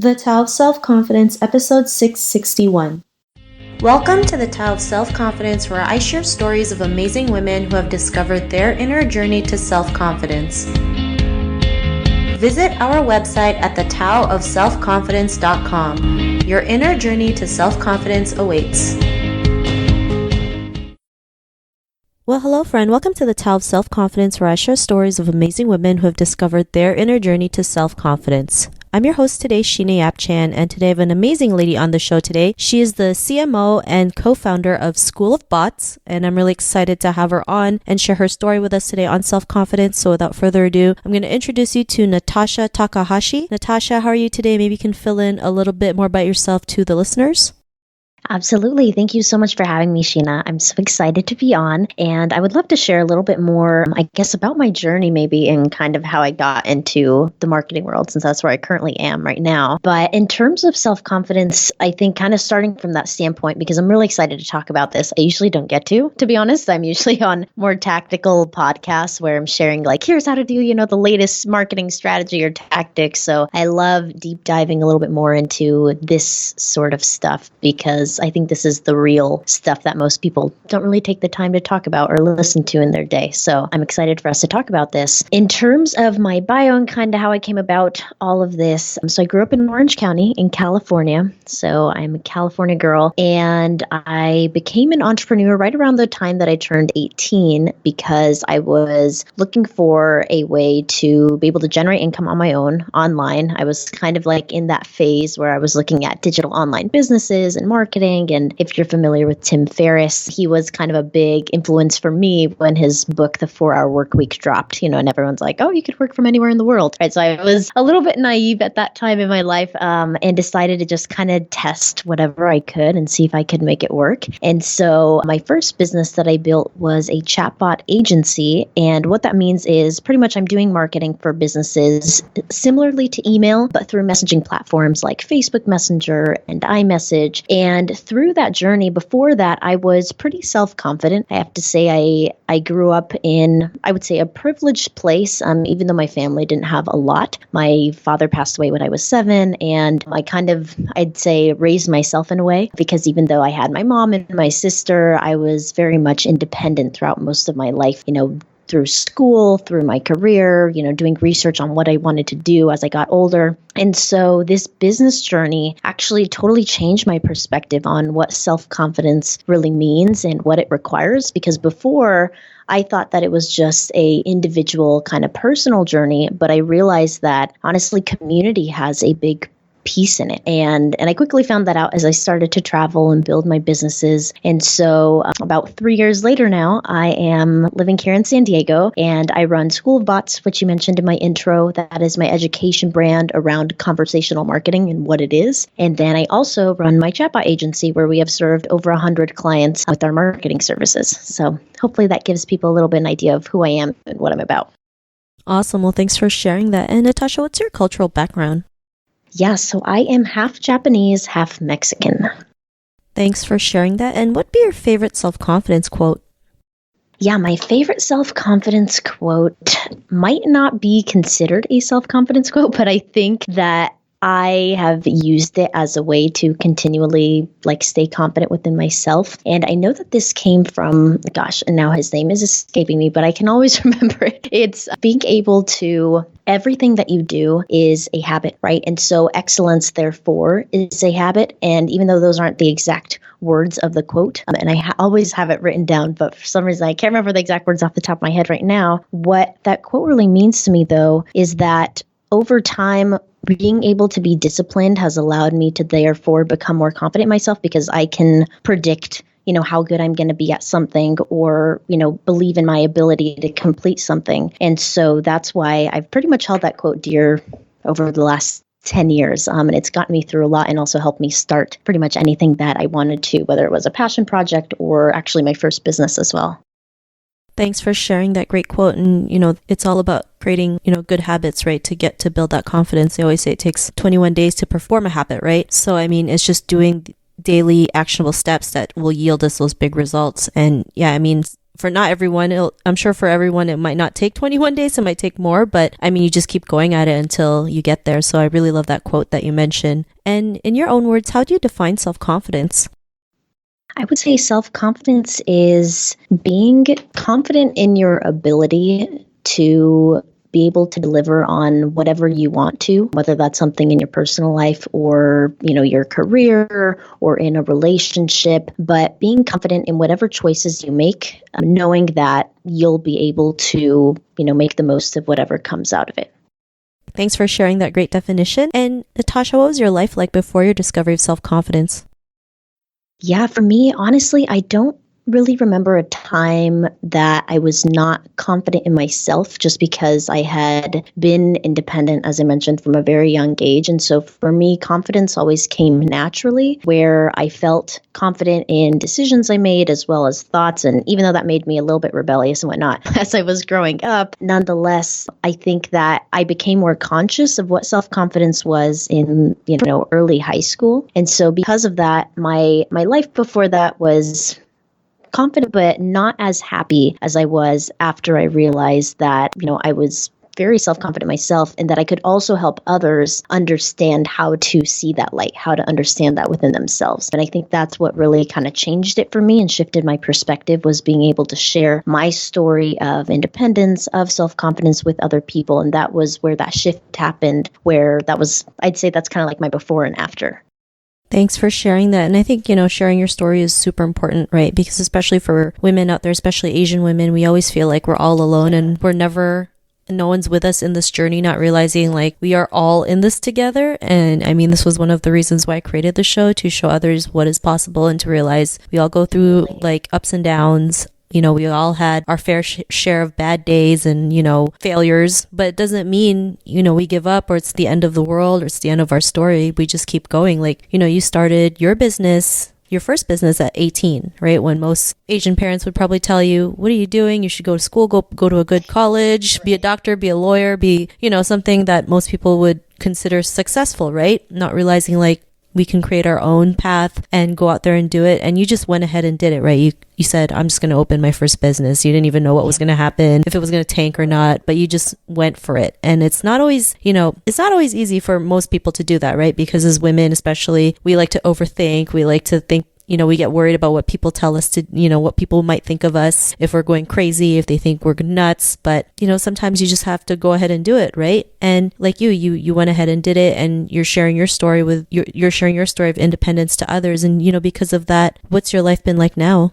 The Tao of Self-Confidence, episode 661. Welcome to the Tao of Self-Confidence, where I share stories of amazing women who have discovered their inner journey to self-confidence. Visit our website at thetaoofselfconfidence.com. Your inner journey to self-confidence awaits. Well, hello friend. Welcome to the Tao of Self-Confidence, where I share stories of amazing women who have discovered their inner journey to self-confidence. I'm your host today, Sheena Yap-Chan, and today I have an amazing lady on the show today. She is the CMO and co-founder of School of Bots, and I'm really excited to have her on and share her story with us today on self-confidence. So without further ado, I'm going to introduce you to Natasha Takahashi. Natasha, how are you today? Maybe you can fill in a little bit more about yourself to the listeners. Absolutely. Thank you so much for having me, Sheena. I'm so excited to be on, and I would love to share a little bit more, about my journey maybe and kind of how I got into the marketing world, since that's where I currently am right now. But in terms of self-confidence, I think kind of starting from that standpoint, because I'm really excited to talk about this. I usually don't get to be honest. I'm usually on more tactical podcasts where I'm sharing here's how to do, the latest marketing strategy or tactics. So I love deep diving a little bit more into this sort of stuff because I think this is the real stuff that most people don't really take the time to talk about or listen to in their day. So I'm excited for us to talk about this. In terms of my bio and kind of how I came about all of this, so I grew up in Orange County in California. So I'm a California girl, and I became an entrepreneur right around the time that I turned 18 because I was looking for a way to be able to generate income on my own online. I was kind of in that phase where I was looking at digital online businesses and marketing. And if you're familiar with Tim Ferriss, he was kind of a big influence for me when his book, The 4-Hour Workweek, dropped, and everyone's like, oh, you could work from anywhere in the world, right? So I was a little bit naive at that time in my life and decided to just kind of test whatever I could and see if I could make it work. And so my first business that I built was a chatbot agency. And what that means is pretty much I'm doing marketing for businesses similarly to email, but through messaging platforms like Facebook Messenger and iMessage. And through that journey, before that, I was pretty self-confident. I have to say I grew up in, I would say, a privileged place, even though my family didn't have a lot. My father passed away when I was 7, and I'd say, raised myself in a way, because even though I had my mom and my sister, I was very much independent throughout most of my life, through school, through my career, doing research on what I wanted to do as I got older. And so this business journey actually totally changed my perspective on what self-confidence really means and what it requires. Because before, I thought that it was just a individual kind of personal journey, but I realized that honestly, community has a big piece in it. And I quickly found that out as I started to travel and build my businesses. And so about 3 years later now, I am living here in San Diego, and I run School of Bots, which you mentioned in my intro. That is my education brand around conversational marketing and what it is. And then I also run my chatbot agency, where we have served over 100 clients with our marketing services. So hopefully that gives people a little bit of an idea of who I am and what I'm about. Awesome. Well, thanks for sharing that. And Natasha, what's your cultural background? Yeah, so I am half Japanese, half Mexican. Thanks for sharing that. And what'd be your favorite self-confidence quote? Yeah, my favorite self-confidence quote might not be considered a self-confidence quote, but I think that I have used it as a way to continually stay confident within myself. And I know that this came from, and now his name is escaping me, but I can always remember it. It's being able to, everything that you do is a habit, right? And so excellence, therefore, is a habit. And even though those aren't the exact words of the quote, and I always have it written down, but for some reason I can't remember the exact words off the top of my head right now. What that quote really means to me, though, is that over time, being able to be disciplined has allowed me to therefore become more confident in myself, because I can predict, how good I'm going to be at something, or, believe in my ability to complete something. And so that's why I've pretty much held that quote dear over the last 10 years. And it's gotten me through a lot and also helped me start pretty much anything that I wanted to, whether it was a passion project or actually my first business as well. Thanks for sharing that great quote. And, it's all about creating, good habits, right? To build that confidence. They always say it takes 21 days to perform a habit, right? So, it's just doing daily actionable steps that will yield us those big results. And yeah, for not everyone, I'm sure for everyone, it might not take 21 days. It might take more, but I mean, you just keep going at it until you get there. So I really love that quote that you mentioned. And in your own words, how do you define self-confidence? I would say self confidence is being confident in your ability to be able to deliver on whatever you want to, whether that's something in your personal life or, your career or in a relationship, but being confident in whatever choices you make, knowing that you'll be able to, make the most of whatever comes out of it. Thanks for sharing that great definition. And Natasha, what was your life like before your discovery of self-confidence? Yeah, for me, honestly, I don't really remember a time that I was not confident in myself just because I had been independent, as I mentioned, from a very young age. And so for me, confidence always came naturally, where I felt confident in decisions I made as well as thoughts. And even though that made me a little bit rebellious and whatnot as I was growing up, nonetheless, I think that I became more conscious of what self-confidence was in, early high school. And so because of that, my life before that was confident, but not as happy as I was after I realized that, I was very self-confident myself and that I could also help others understand how to see that light, how to understand that within themselves. And I think that's what really kind of changed it for me and shifted my perspective, was being able to share my story of independence, of self-confidence with other people. And that was where that shift happened, where I'd say that's kind of like my before and after. Thanks for sharing that. And I think, sharing your story is super important, right? Because especially for women out there, especially Asian women, we always feel like we're all alone and no one's with us in this journey, not realizing like we are all in this together. And I mean, this was one of the reasons why I created the show, to show others what is possible and to realize we all go through like ups and downs. We all had our fair share of bad days and, failures, but it doesn't mean, we give up or it's the end of the world or it's the end of our story. We just keep going. Like, you started your first business at 18, right? When most Asian parents would probably tell you, what are you doing? You should go to school, go to a good college, be a doctor, be a lawyer, be, something that most people would consider successful, right? Not realizing like, we can create our own path and go out there and do it. And you just went ahead and did it, right? You said, I'm just going to open my first business. You didn't even know what was going to happen, if it was going to tank or not, but you just went for it. And it's not always, it's not always easy for most people to do that, right? Because as women, especially, we like to overthink. We like to think, we get worried about what people tell us to, what people might think of us, if we're going crazy, if they think we're nuts. But, sometimes you just have to go ahead and do it, right? And like you went ahead and did it, and you're sharing your story you're sharing your story of independence to others. And, because of that, what's your life been like now?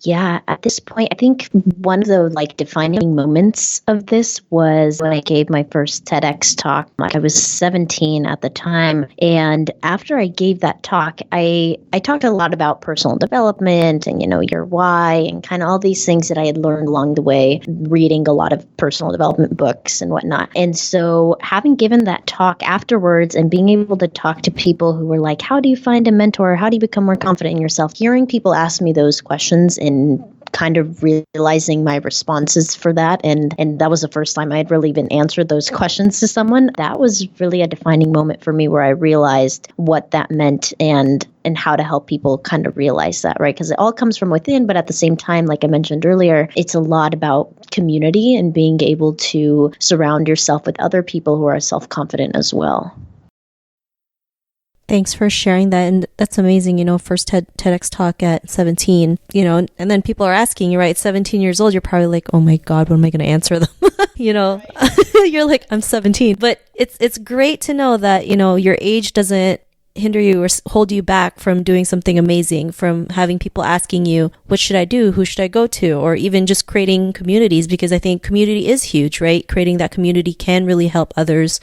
Yeah, at this point, I think one of the defining moments of this was when I gave my first TEDx talk. I was 17 at the time. And after I gave that talk, I talked a lot about personal development and, your why and kind of all these things that I had learned along the way, reading a lot of personal development books and whatnot. And so having given that talk afterwards and being able to talk to people who were like, how do you find a mentor? How do you become more confident in yourself? Hearing people ask me those questions and kind of realizing my responses for that. And that was the first time I had really even answered those questions to someone. That was really a defining moment for me, where I realized what that meant and how to help people kind of realize that, right? Because it all comes from within, but at the same time, like I mentioned earlier, it's a lot about community and being able to surround yourself with other people who are self-confident as well. Thanks for sharing that. And that's amazing, first TEDx talk at 17, and then people are asking you, right, 17 years old, you're probably like, oh my God, what am I going to answer them? You're like, I'm 17. But it's great to know that, your age doesn't hinder you or hold you back from doing something amazing, from having people asking you, what should I do? Who should I go to? Or even just creating communities, because I think community is huge, right? Creating that community can really help others,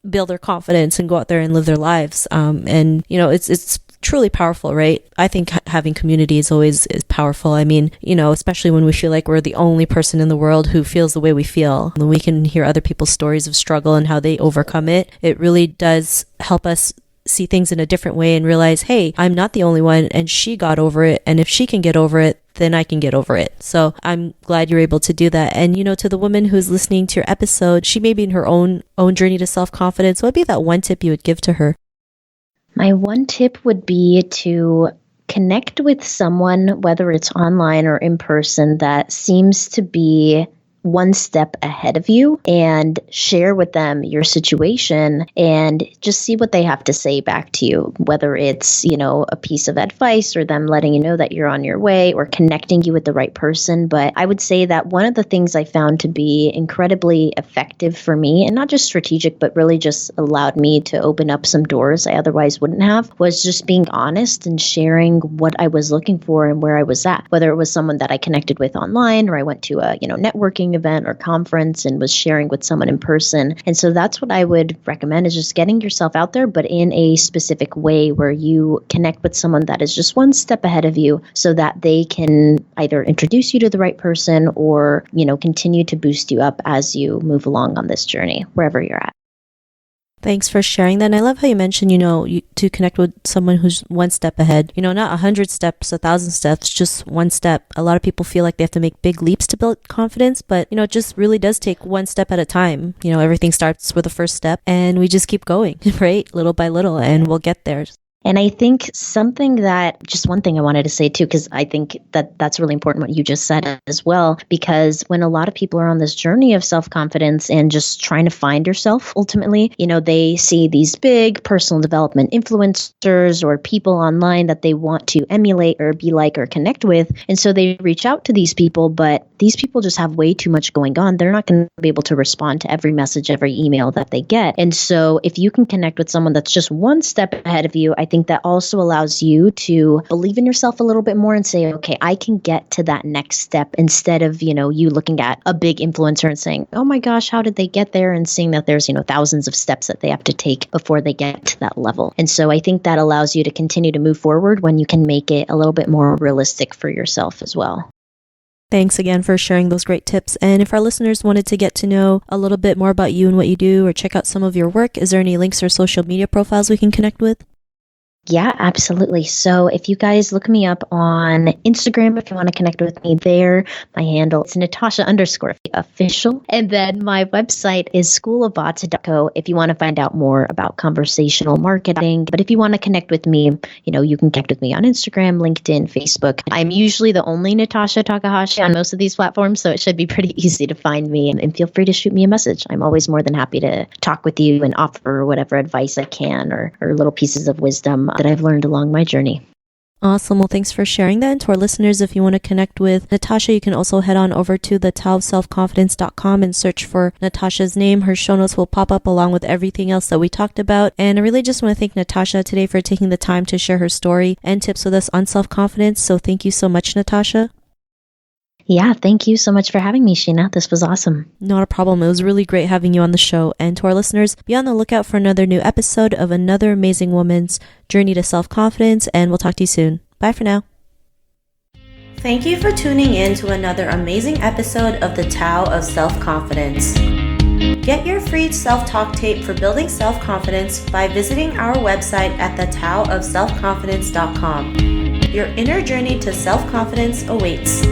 build their confidence and go out there and live their lives. And it's truly powerful, right? I think having community is powerful. I mean, especially when we feel like we're the only person in the world who feels the way we feel, and we can hear other people's stories of struggle and how they overcome it. It really does help us see things in a different way and realize, hey, I'm not the only one, and she got over it. And if she can get over it, then I can get over it. So I'm glad you're able to do that. And, to the woman who's listening to your episode, she may be in her own journey to self-confidence. What would be that one tip you would give to her? My one tip would be to connect with someone, whether it's online or in person, that seems to be one step ahead of you and share with them your situation and just see what they have to say back to you, whether it's, a piece of advice or them letting you know that you're on your way or connecting you with the right person. But I would say that one of the things I found to be incredibly effective for me, and not just strategic, but really just allowed me to open up some doors I otherwise wouldn't have, was just being honest and sharing what I was looking for and where I was at, whether it was someone that I connected with online or I went to a, networking event or conference and was sharing with someone in person. And so that's what I would recommend, is just getting yourself out there, but in a specific way where you connect with someone that is just one step ahead of you so that they can either introduce you to the right person or, continue to boost you up as you move along on this journey, wherever you're at. Thanks for sharing that. And I love how you mentioned, to connect with someone who's one step ahead. Not 100 steps, 1,000 steps, just one step. A lot of people feel like they have to make big leaps to build confidence, but, it just really does take one step at a time. Everything starts with the first step and we just keep going, right? Little by little, and we'll get there. And I think just one thing I wanted to say too, because I think that that's really important what you just said as well, because when a lot of people are on this journey of self-confidence and just trying to find yourself, ultimately, they see these big personal development influencers or people online that they want to emulate or be like or connect with. And so they reach out to these people, but these people just have way too much going on. They're not going to be able to respond to every message, every email that they get. And so if you can connect with someone that's just one step ahead of you, I think that also allows you to believe in yourself a little bit more and say, okay, I can get to that next step, instead of, you looking at a big influencer and saying, oh my gosh, how did they get there? And seeing that there's, thousands of steps that they have to take before they get to that level. And so I think that allows you to continue to move forward when you can make it a little bit more realistic for yourself as well. Thanks again for sharing those great tips. And if our listeners wanted to get to know a little bit more about you and what you do, or check out some of your work, is there any links or social media profiles we can connect with? Yeah, absolutely. So if you guys look me up on Instagram, if you want to connect with me there, my handle is Natasha_official. And then my website is schoolofbots.co if you want to find out more about conversational marketing. But if you want to connect with me, you can connect with me on Instagram, LinkedIn, Facebook. I'm usually the only Natasha Takahashi on most of these platforms, so it should be pretty easy to find me. And feel free to shoot me a message. I'm always more than happy to talk with you and offer whatever advice I can or little pieces of wisdom that I've learned along my journey. Awesome. Well, thanks for sharing that. And to our listeners, if you want to connect with Natasha, you can also head on over to thetaoofselfconfidence.com and search for Natasha's name. Her show notes will pop up along with everything else that we talked about. And I really just want to thank Natasha today for taking the time to share her story and tips with us on self-confidence. So thank you so much, Natasha. Yeah, thank you so much for having me, Sheena. This was awesome. Not a problem. It was really great having you on the show. And to our listeners, be on the lookout for another new episode of another amazing woman's journey to self-confidence, and we'll talk to you soon. Bye for now. Thank you for tuning in to another amazing episode of the Tao of Self-Confidence. Get your free self-talk tape for building self-confidence by visiting our website at thetaoofselfconfidence.com. Your inner journey to self-confidence awaits.